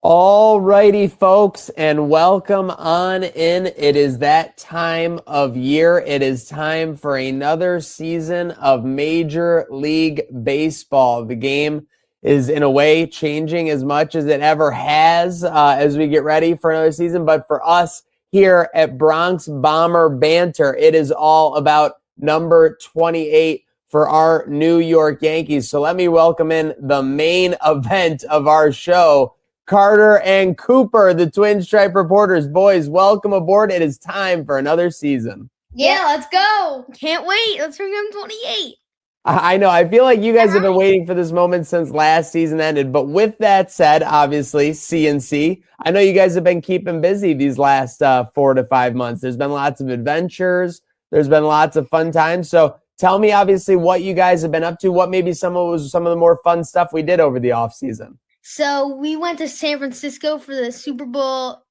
All righty, folks, and welcome on in. It is that time of year. It is time for another season of Major League Baseball. The game is, in a way, changing as much as it ever has as we get ready for another season. But for us here at Bronx Bomber Banter, it is all about number 28 for our New York Yankees. So let me welcome in the main event of our show, Carter and Cooper, the Twin Stripe Reporters. Boys, welcome aboard. It is time for another season. Yeah, let's go. Can't wait. Let's bring them 28. I know. I feel like you guys have been waiting for this moment since last season ended. But with that said, obviously, CNC, I know you guys have been keeping busy these last 4 to 5 months. There's been lots of adventures. There's been lots of fun times. So tell me, obviously, what you guys have been up to. What maybe some of the more fun stuff we did over the offseason. So we went to San Francisco for the Super Bowl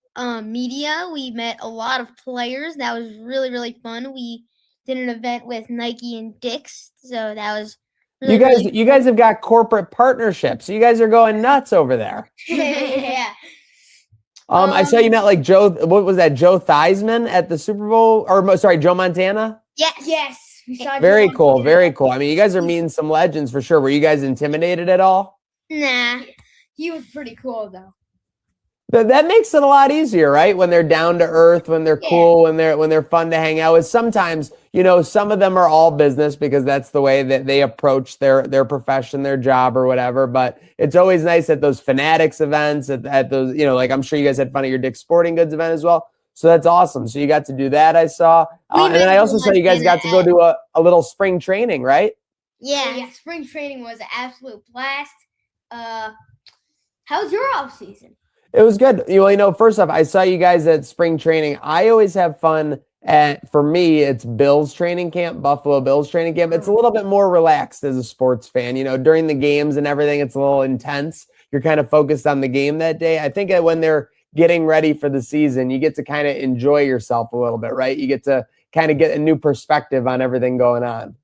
media. We met a lot of players. That was really, really fun. We did an event with Nike and Dick's. So that was really you guys have got corporate partnerships. You guys are going nuts over there. Yeah. I saw you met like Joe. What was that? Joe Theismann at the Super Bowl, or sorry, Joe Montana. Yes. We saw Very Joe cool. Montana. Very cool. I mean, you guys are meeting some legends for sure. Were you guys intimidated at all? Nah. He was pretty cool though. That makes it a lot easier, right? When they're down to earth, when they're cool, when they're fun to hang out with. Sometimes, some of them are all business because that's the way that they approach their profession, their job, or whatever. But it's always nice at those Fanatics events, at those, like I'm sure you guys had fun at your Dick's Sporting Goods event as well. So that's awesome. So you got to do that, I saw. And then I also saw you guys got to go to a little spring training, right? Yeah. Spring training was an absolute blast. How was your off season? It was good. First off, I saw you guys at spring training. I always have fun for me, it's Bills training camp, Buffalo Bills training camp. It's a little bit more relaxed as a sports fan. During the games and everything, it's a little intense. You're kind of focused on the game that day. I think that when they're getting ready for the season, you get to kind of enjoy yourself a little bit, right? You get to kind of get a new perspective on everything going on.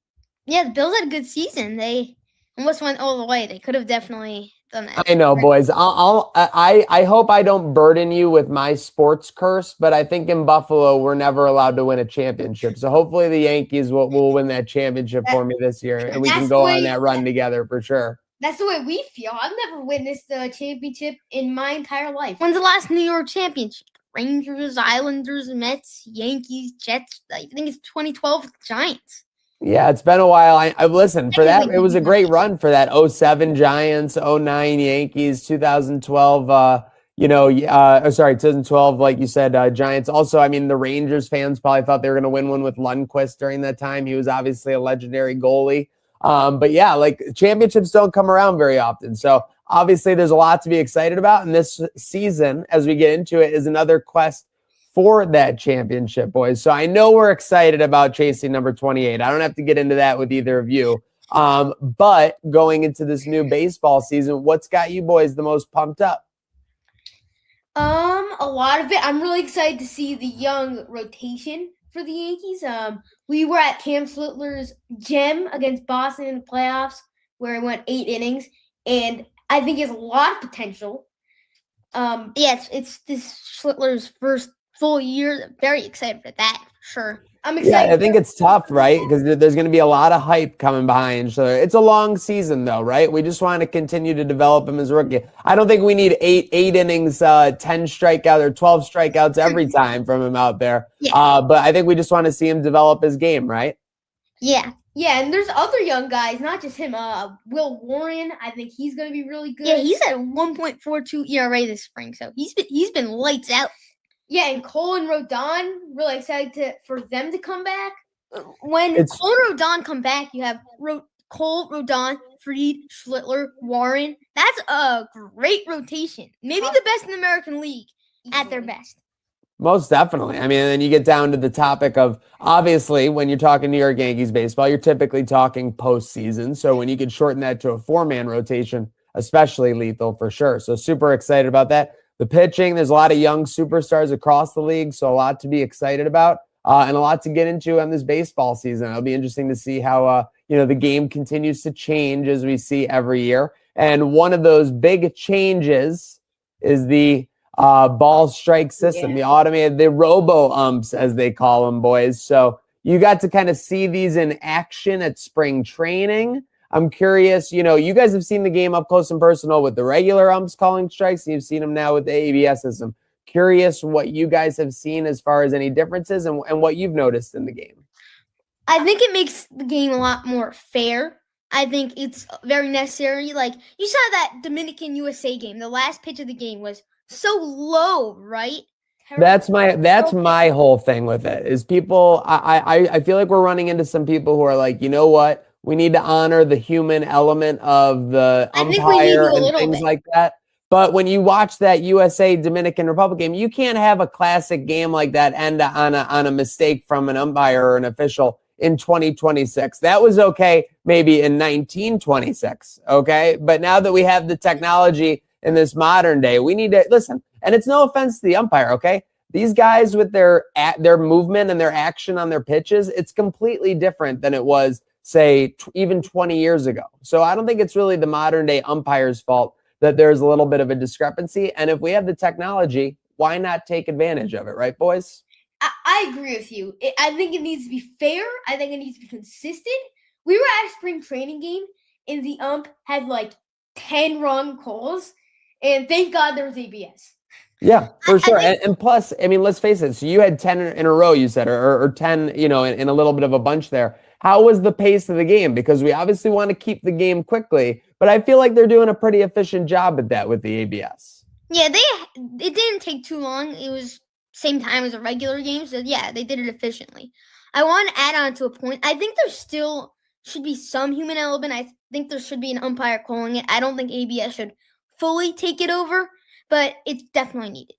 Yeah, the Bills had a good season. They almost went all the way. They could have definitely done that. I know, boys. I hope I don't burden you with my sports curse, but I think in Buffalo we're never allowed to win a championship. So hopefully the Yankees will win that championship for me this year, and we can go on that run together for sure. That's the way we feel. I've never witnessed a championship in my entire life. When's the last New York championship? Rangers, Islanders, Mets, Yankees, Jets. I think it's 2012 Giants. Yeah, it's been a while. I listen for that. It was a great run for that 07 Giants, 09 Yankees, 2012. 2012, like you said, Giants. Also, I mean, the Rangers fans probably thought they were going to win one with Lundqvist during that time. He was obviously a legendary goalie. But yeah, like championships don't come around very often. So obviously, there's a lot to be excited about. And this season, as we get into it, is another quest for that championship, boys. So I know we're excited about chasing number 28. I don't have to get into that with either of you. But going into this new baseball season, what's got you boys the most pumped up? A lot of it. I'm really excited to see the young rotation for the Yankees. We were at Cam Slitler's gem against Boston in the playoffs, where he went 8 innings, and I think he has a lot of potential. It's this Slitler's first full year. Very excited for that, sure. I'm excited. Yeah, I think it's tough, right? Because there's going to be a lot of hype coming behind. So it's a long season, though, right? We just want to continue to develop him as a rookie. I don't think we need eight innings, 10 strikeouts or 12 strikeouts every time from him out there. Yeah. But I think we just want to see him develop his game, right? Yeah. Yeah, and there's other young guys, not just him. Will Warren, I think he's going to be really good. Yeah, he's at 1.42 ERA this spring, so he's been lights out. Yeah, and Cole and Rodon, really excited for them to come back. When Cole and Rodon come back, you have Cole, Rodon, Fried, Schlittler, Warren. That's a great rotation. Maybe the best in the American League at their best. Most definitely. I mean, and then you get down to the topic of, obviously, when you're talking New York Yankees baseball, you're typically talking postseason. So when you could shorten that to a 4-man rotation, especially lethal for sure. So super excited about that. The pitching, there's a lot of young superstars across the league, so a lot to be excited about and a lot to get into on this baseball season. It'll be interesting to see how the game continues to change as we see every year. And one of those big changes is the ball strike system, the automated, the Roboumps, as they call them, boys. So you got to kind of see these in action at spring training. I'm curious, you guys have seen the game up close and personal with the regular umps calling strikes, and you've seen them now with the ABS system. Curious what you guys have seen as far as any differences and what you've noticed in the game. I think it makes the game a lot more fair. I think it's very necessary. Like, you saw that Dominican-USA game. The last pitch of the game was so low, right? That's my whole thing with it is people. I feel like we're running into some people who are like, you know what? We need to honor the human element of the umpire and things like that. But when you watch that USA Dominican Republic game, you can't have a classic game like that end on a mistake from an umpire or an official in 2026. That was okay maybe in 1926, okay? But now that we have the technology in this modern day, we need to listen. And it's no offense to the umpire, okay? These guys with their movement and their action on their pitches, it's completely different than it was, say, even 20 years ago. So I don't think it's really the modern day umpire's fault that there's a little bit of a discrepancy. And if we have the technology, why not take advantage of it, right, boys? I agree with you. I think it needs to be fair. I think it needs to be consistent. We were at a spring training game, and the ump had like 10 wrong calls, and thank God there was ABS. Yeah, for sure. And plus, I mean, let's face it. So you had 10 in a row, you said, or 10, in a little bit of a bunch there. How was the pace of the game? Because we obviously want to keep the game quickly, but I feel like they're doing a pretty efficient job at that with the ABS. Yeah, it didn't take too long. It was same time as a regular game, so yeah, they did it efficiently. I want to add on to a point. I think there still should be some human element. I think there should be an umpire calling it. I don't think ABS should fully take it over, but it's definitely needed.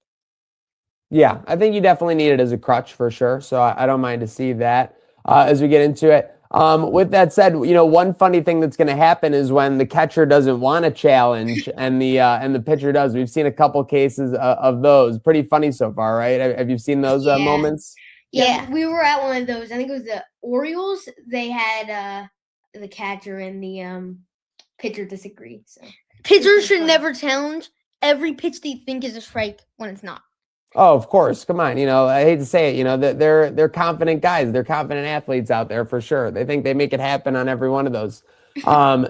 Yeah, I think you definitely need it as a crutch for sure. So I don't mind to see that as we get into it. With that said, one funny thing that's going to happen is when the catcher doesn't want to challenge and the pitcher does. We've seen a couple cases of those. Pretty funny so far, right? Have you seen those moments? Yeah, we were at one of those. I think it was the Orioles. They had the catcher and the pitcher disagree. So pitchers should never challenge every pitch they think is a strike when it's not. Oh, of course. Come on. I hate to say it, they're confident guys. They're confident athletes out there for sure. They think they make it happen on every one of those.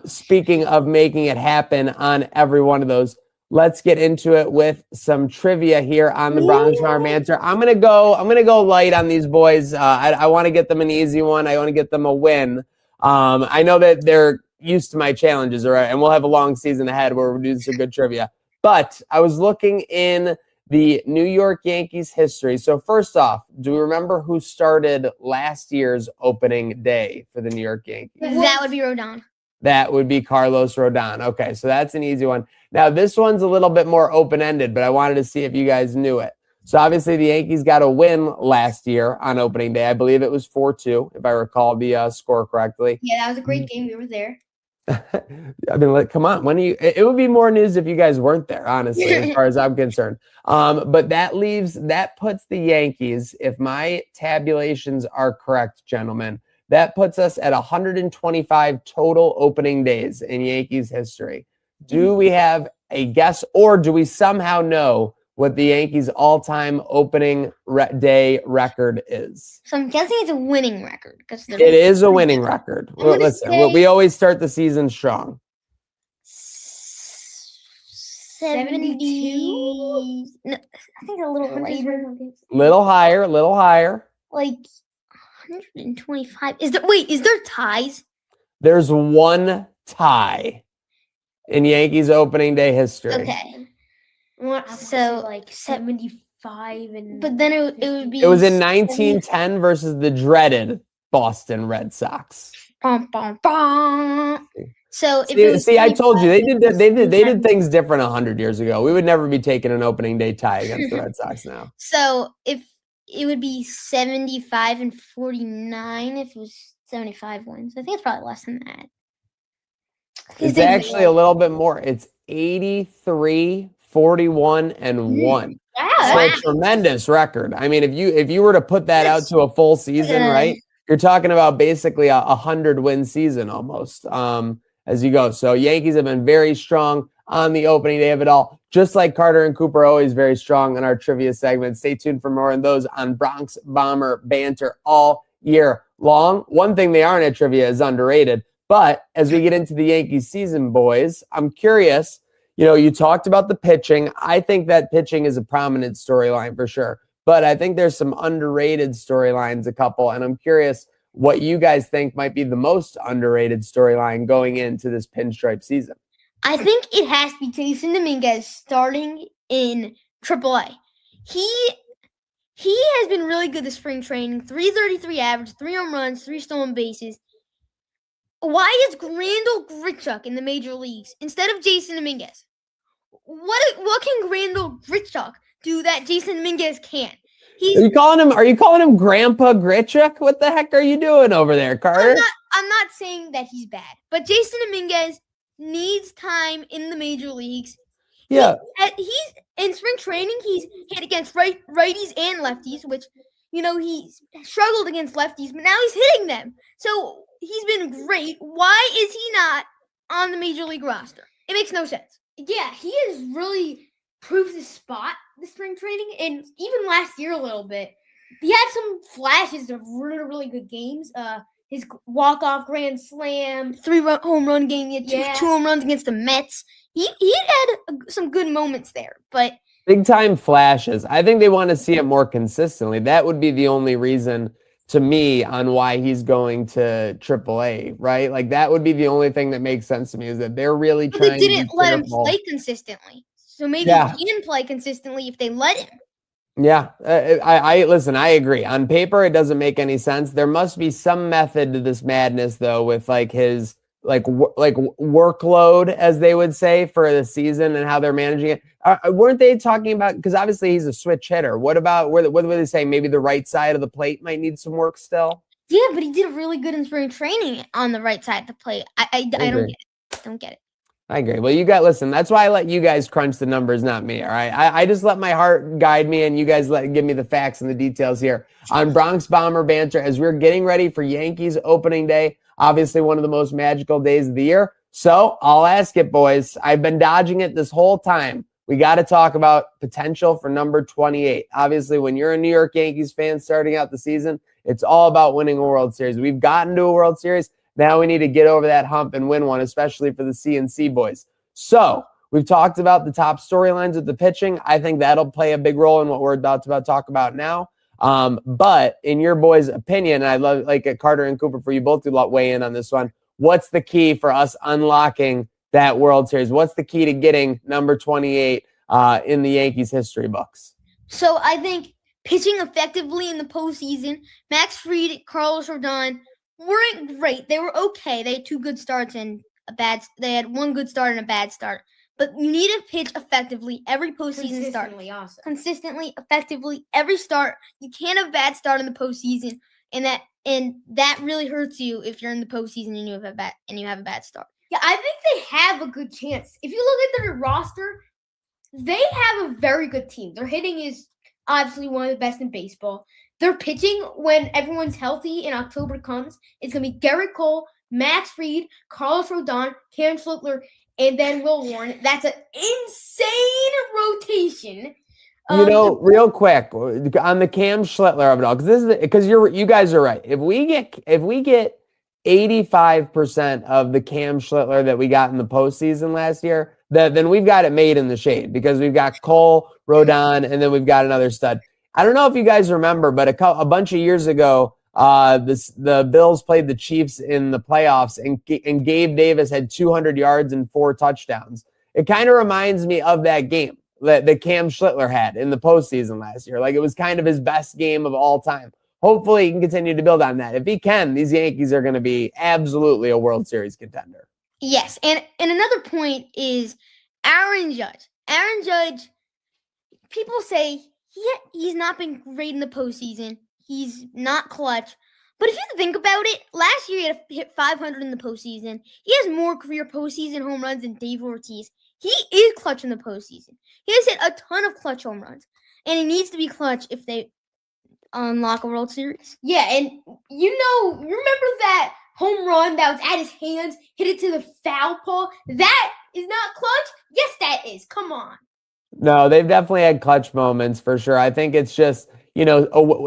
Speaking of making it happen on every one of those, let's get into it with some trivia here on the Bronx Banter. I'm gonna go light on these boys. I want to get them an easy one. I want to get them a win. I know that they're used to my challenges, all right, and we'll have a long season ahead where we're doing some good trivia. But I was looking in the New York Yankees history. So first off, do we remember who started last year's opening day for the New York Yankees? That would be Rodon. That would be Carlos Rodon. Okay, so that's an easy one. Now, this one's a little bit more open-ended, but I wanted to see if you guys knew it. So obviously the Yankees got a win last year on opening day. I believe it was 4-2, if I recall the score correctly. Yeah, that was a great game. We were there. I mean, come on. It would be more news if you guys weren't there, honestly, as far as I'm concerned. But that puts the Yankees, if my tabulations are correct, gentlemen, that puts us at 125 total opening days in Yankees history. Do we have a guess, or do we somehow know what the Yankees' all-time opening day record is? So I'm guessing it's a winning record. It is a winning record. Listen, we always start the season strong. 72? No, I think a little later. Little higher. Like 125. Is there ties? There's one tie in Yankees opening day history. Okay. So like 75 and but then it would be. It was in 1910 versus the dreaded Boston Red Sox. Bum, bum, bum. So see, I told you they did things different 100 years ago. We would never be taking an opening day tie against the Red Sox now. So if it would be 75 and 49 if it was 75 wins. I think it's probably less than that. It's actually a little bit more. It's 83, 41, and 1. Wow. So a tremendous record. I mean, if you were to put that out to a full season, right? You're talking about basically a 100-win season almost as you go. So Yankees have been very strong on the opening day of it all. just like Carter and Cooper, always very strong in our trivia segment. Stay tuned for more on those on Bronx Bomber Banter all year long. One thing they aren't at trivia is underrated. But as we get into the Yankees season, boys, I'm curious. You talked about the pitching. I think that pitching is a prominent storyline for sure. But I think there's some underrated storylines, a couple. And I'm curious what you guys think might be the most underrated storyline going into this pinstripe season. I think it has to be Jason Dominguez starting in AAA. He has been really good this spring training. 333 average, 3 home runs, 3 stolen bases. Why is Grandal Grichuk in the major leagues instead of Jason Dominguez? What can Grandal Grichuk do that Jason Dominguez can't? Are you calling him Grandpa Grichuk? What the heck are you doing over there, Carter? I'm not saying that he's bad, but Jason Dominguez needs time in the major leagues. Yeah. He's in spring training, he's hit against righties and lefties, which, he struggled against lefties, but now he's hitting them. So he's been great. Why is he not on the major league roster? It makes no sense. Yeah, he has really proved his spot this spring training, and even last year a little bit. He had some flashes of really, really good games. His walk-off grand slam, 3 home run game, he had 2 home runs against the Mets. He had some good moments there, but big time flashes. I think they want to see it more consistently. That would be the only reason to me on why he's going to AAA, right? Like that would be the only thing that makes sense to me is that they're really trying. They didn't let him play consistently, so maybe he can play consistently if they let him. Yeah, I listen. I agree. On paper, it doesn't make any sense. There must be some method to this madness, though, with like his workload, as they would say, for the season and how they're managing it. Weren't they talking about, because obviously he's a switch hitter. What about what were they saying? Maybe the right side of the plate might need some work still. Yeah, but he did really good in spring training on the right side of the plate. I don't get it. Don't get it. I agree. Well, listen, that's why I let you guys crunch the numbers, not me. All right. I just let my heart guide me and you guys give me the facts and the details here on Bronx Bomber Banter as we're getting ready for Yankees opening day. Obviously one of the most magical days of the year. So I'll ask it, boys. I've been dodging it this whole time. We got to talk about potential for number 28. Obviously, when you're a New York Yankees fan starting out the season, it's all about winning a World Series. We've gotten to a World Series. Now we need to get over that hump and win one, especially for the CNC boys. So we've talked about the top storylines with the pitching. I think that'll play a big role in what we're about to talk about now. But in your boys' opinion, and I'd love Carter and Cooper for you both to weigh in on this one. What's the key for us unlocking that World Series? What's the key to getting number 28 in the Yankees history books? So I think pitching effectively in the postseason. Max Fried, Carlos Rodon weren't great. They were okay. They had 2 good starts and they had 1 good start and a bad start. But you need to pitch effectively every postseason start. Consistently, effectively, every start. You can't have a bad start in the postseason, and that really hurts you if you're in the postseason and you have a bad start. Yeah, I think they have a good chance. If you look at their roster, they have a very good team. Their hitting is obviously one of the best in baseball. Their pitching, when everyone's healthy and October comes, is going to be Garrett Cole, Max Fried, Carlos Rodon, Cam Schlittler, and then Will Warren. That's an insane rotation. Real quick on the Cam Schlittler of it all, because you guys are right. If we get 85% of the Cam Schlittler that we got in the postseason last year, then we've got it made in the shade because we've got Cole, Rodon, and then we've got another stud. I don't know if you guys remember, but a bunch of years ago, the Bills played the Chiefs in the playoffs, and Gabe Davis had 200 yards and 4 touchdowns. It kind of reminds me of that game that Cam Schlittler had in the postseason last year. Like, it was kind of his best game of all time. Hopefully he can continue to build on that. If he can, these Yankees are going to be absolutely a World Series contender. Yes, and another point is Aaron Judge. Aaron Judge, people say he's not been great in the postseason. He's not clutch. But if you think about it, last year he had hit 500 in the postseason. He has more career postseason home runs than Dave Ortiz. He is clutch in the postseason. He has hit a ton of clutch home runs. And he needs to be clutch if they unlock a World Series. Yeah, and remember that home run that was at his hands, hit it to the foul pole? That is not clutch? Yes, that is. Come on. No, they've definitely had clutch moments for sure. I think it's just,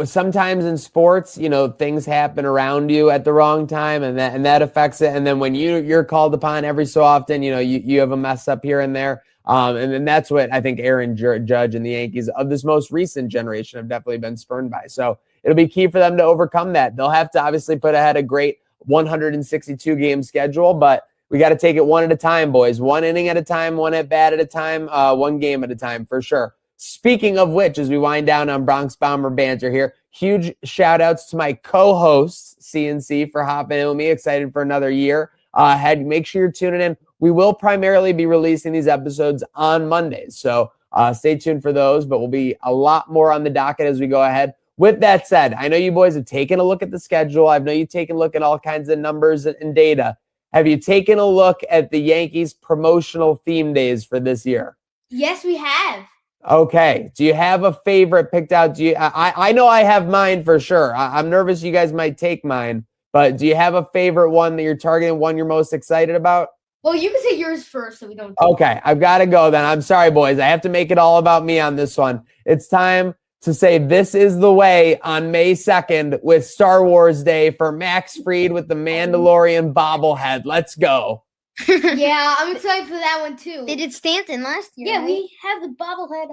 sometimes in sports, things happen around you at the wrong time and that affects it. And then when you're called upon every so often, you have a mess up here and there. And then that's what I think Aaron Judge and the Yankees of this most recent generation have definitely been spurned by. So it'll be key for them to overcome that. They'll have to obviously put ahead a great 162 game schedule, but we got to take it one at a time, boys. One inning at a time, one at bat at a time, one game at a time for sure. Speaking of which, as we wind down on Bronx Bomber Banter here, huge shout outs to my co-hosts, CNC, for hopping in with me. Excited for another year ahead. Make sure you're tuning in. We will primarily be releasing these episodes on Mondays, so stay tuned for those, but we'll be a lot more on the docket as we go ahead. With that said, I know you boys have taken a look at the schedule. I know you've taken a look at all kinds of numbers and data. Have you taken a look at the Yankees promotional theme days for this year? Yes, we have. Okay. Do you have a favorite picked out? I know I have mine for sure. I'm nervous you guys might take mine, but do you have a favorite one that you're targeting, one you're most excited about? Well, you can say yours first so we don't. Okay. I've got to go then. I'm sorry, boys. I have to make it all about me on this one. It's time to say this is the way on May 2nd with Star Wars Day for Max Fried with the Mandalorian bobblehead. Let's go. Yeah, I'm excited for that one too. They did Stanton last year. Yeah, right? we have the bobblehead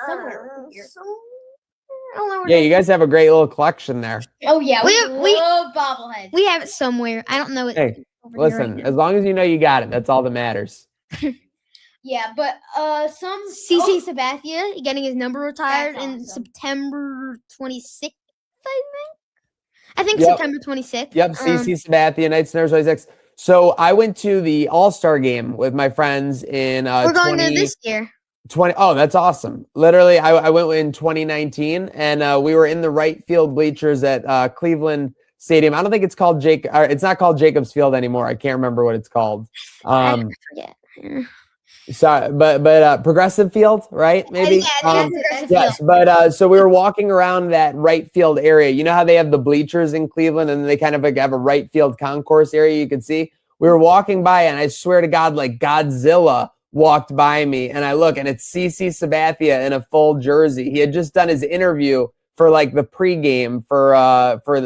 somewhere here. I don't know where Yeah, to- you guys have a great little collection there. Oh yeah, we We- love bobbleheads. We have it somewhere. I don't know it. Hey, over here listen, right as now. long as you know you got it, that's all that matters. Yeah, but some CC Sabathia getting his number retired in awesome. September 26th, I think Yep. September 26th. Yep, CC Sabathia, Knights Nerves 26. So I went to the All-Star game with my friends in We're going there this year. 20. Oh, that's awesome. Literally, I went in 2019, and we were in the right field bleachers at Cleveland Stadium. I don't think it's called it's not called Jacobs Field anymore. I can't remember what it's called. I forget. Yeah. So, but Progressive Field, right? Maybe. Yeah, Progressive Yes, Field. but so we were walking around that right field area. You know how they have the bleachers in Cleveland, and they kind of like have a right field concourse area you can see. We were walking by, and I swear to God, like Godzilla walked by me, and I look, and it's CC Sabathia in a full jersey. He had just done his interview for like the pregame for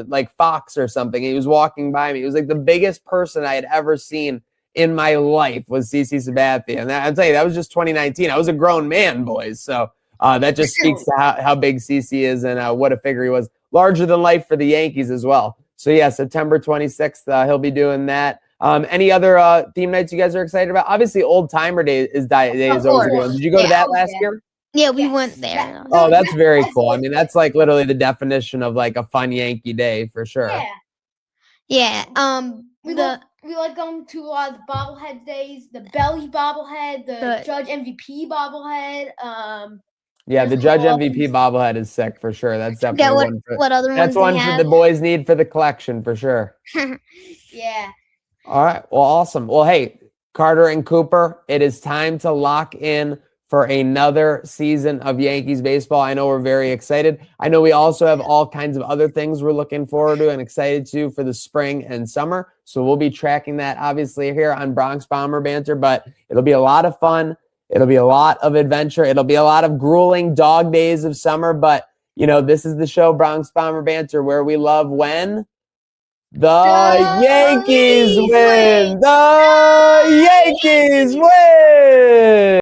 like Fox or something. He was walking by me. He was like the biggest person I had ever seen in my life was CC Sabathia. And I'll tell you, that was just 2019. I was a grown man, boys. So that just speaks to how big CC is and what a figure he was. Larger than life for the Yankees as well. So yeah, September 26th, he'll be doing that. Any other theme nights you guys are excited about? Obviously, Old Timer Day is always a good one. Did you go to that last year? Yeah, we Yes. went there. Oh, that's very cool. I mean, that's like literally the definition of like a fun Yankee day for sure. Yeah, Yeah. we like going to a lot of the bobblehead days. The Belly bobblehead, the The- Judge MVP bobblehead. Yeah, the Judge MVP bobblehead is sick for sure. That's Forget definitely one for what other ones that's they one for have. the boys need for the collection for sure. Yeah. All right. Well, awesome. Well, hey, Carter and Cooper, it is time to lock in for another season of Yankees baseball. I know we're very excited. I know we also have all kinds of other things we're looking forward to and excited to for the spring and summer. So we'll be tracking that obviously here on Bronx Bomber Banter, but it'll be a lot of fun. It'll be a lot of adventure. It'll be a lot of grueling dog days of summer, but this is the show Bronx Bomber Banter where we love when the Yankees win. The Yankees win.